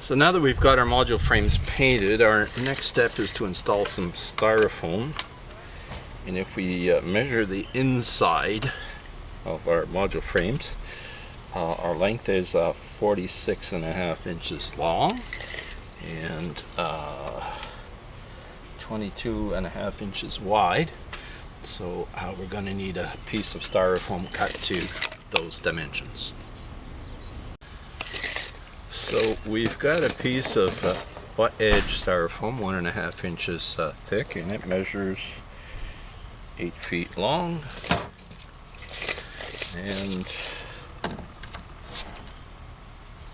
So now that we've got our module frames painted, our next step is to install some styrofoam. And if we measure the inside of our module frames, our length is 46.5 inches long and 22.5 inches wide. So we're going to need a piece of styrofoam cut to those dimensions. So we've got a piece of butt edge styrofoam, 1.5 inches thick, and it measures 8 feet long and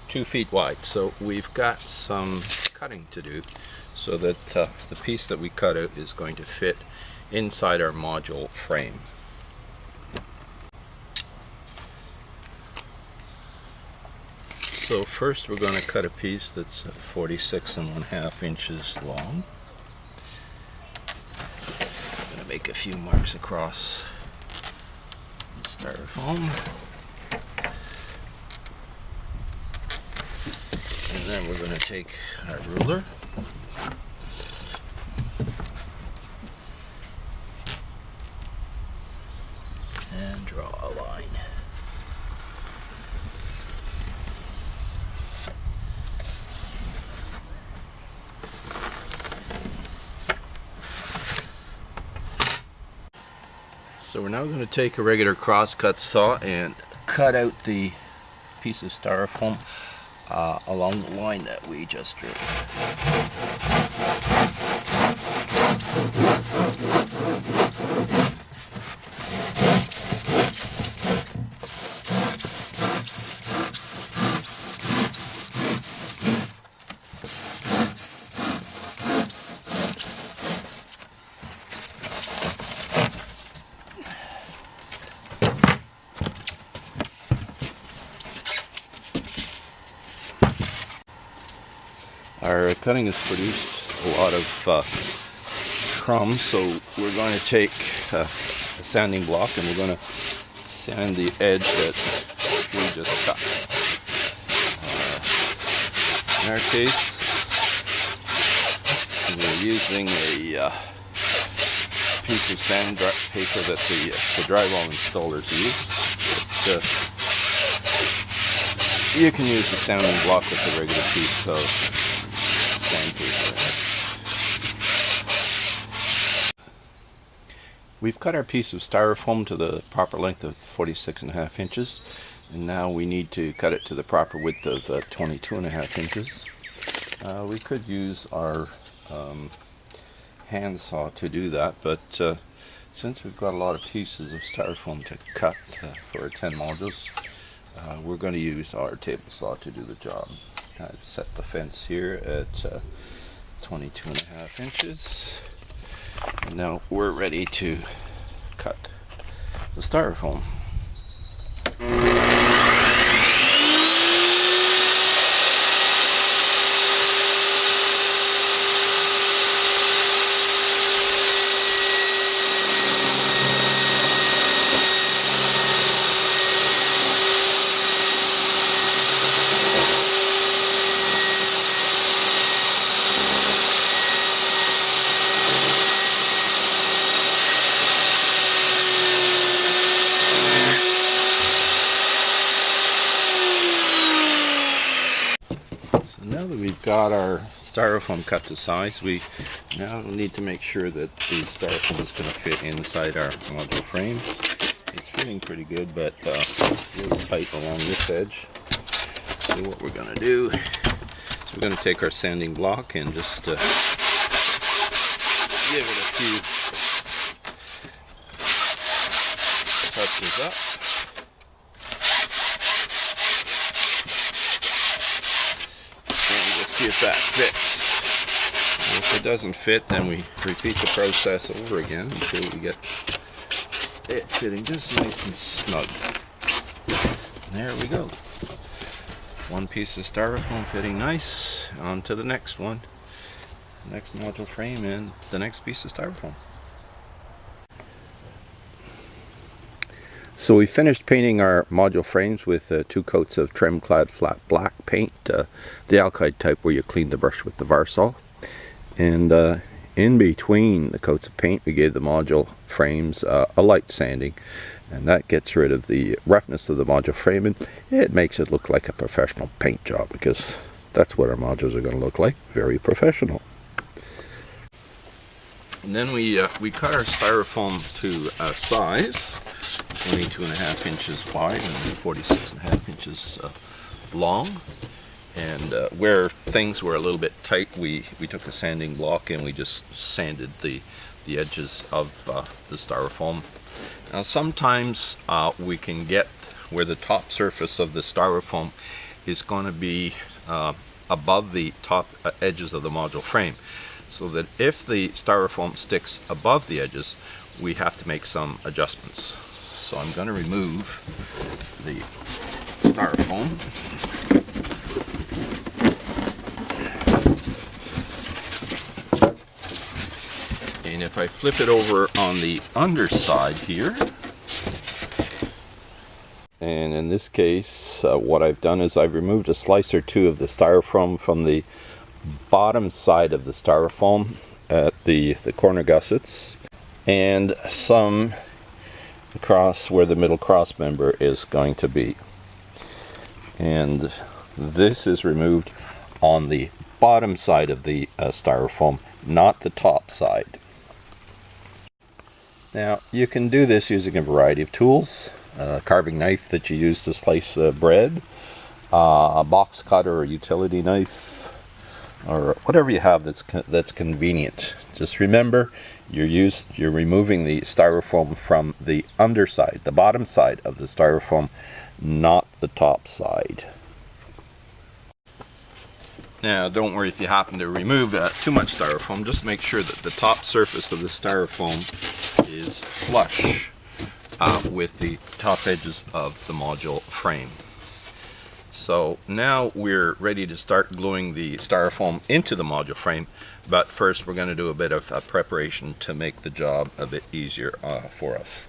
2 feet wide. So we've got some cutting to do so that the piece that we cut out is going to fit inside our module frame. So first we're going to cut a piece that's 46.5 inches long. I'm going to make a few marks across the styrofoam. And then we're going to take our ruler and draw a line. So we're now going to take a regular crosscut saw and cut out the piece of styrofoam along the line that we just drew. Our cutting has produced a lot of crumbs, so we're going to take a sanding block and we're going to sand the edge that we just cut. In our case, we're using a piece of sand paper that the drywall installers use. But, you can use the sanding block with a regular piece of sandpaper. We've cut our piece of styrofoam to the proper length of 46.5 inches, and now we need to cut it to the proper width of 22.5 inches. We could use our hand saw to do that, but since we've got a lot of pieces of styrofoam to cut for 10 modules, we're going to use our table saw to do the job. I've set the fence here at 22.5 inches, and now we're ready to cut the styrofoam. Now that we've got our styrofoam cut to size, we now need to make sure that the styrofoam is going to fit inside our module frame. It's fitting pretty good, but really tight along this edge. So what we're going to do is we're going to take our sanding block and just give it a few touches up. See if that fits. And if it doesn't fit, then we repeat the process over again until we get it fitting just nice and snug. There we go. One piece of styrofoam fitting nice. On to the next one. Next module frame and the next piece of styrofoam. So we finished painting our module frames with 2 coats of trim clad flat black paint, the alkyd type where you clean the brush with the Varsol. And in between the coats of paint we gave the module frames a light sanding, and that gets rid of the roughness of the module frame, and it makes it look like a professional paint job, because that's what our modules are going to look like, very professional. And then we cut our styrofoam to size, 22.5 inches wide and 46.5 inches long. And where things were a little bit tight, we took a sanding block and we just sanded the edges of the styrofoam. Now sometimes we can get where the top surface of the styrofoam is going to be above the top edges of the module frame, so that if the styrofoam sticks above the edges, we have to make some adjustments. So I'm going to remove the styrofoam. And if I flip it over on the underside here, and in this case what I've done is I've removed a slice or two of the styrofoam from the bottom side of the styrofoam at the corner gussets, and some across where the middle cross member is going to be. And this is removed on the bottom side of the styrofoam, not the top side. Now you can do this using a variety of tools, a carving knife that you use to slice bread, a box cutter or utility knife, or whatever you have that's convenient. Just remember, you're removing the styrofoam from the underside, the bottom side of the styrofoam, not the top side. Now don't worry if you happen to remove too much styrofoam, just make sure that the top surface of the styrofoam is flush with the top edges of the module frame. So now we're ready to start gluing the styrofoam into the module frame, but first we're going to do a bit of preparation to make the job a bit easier for us.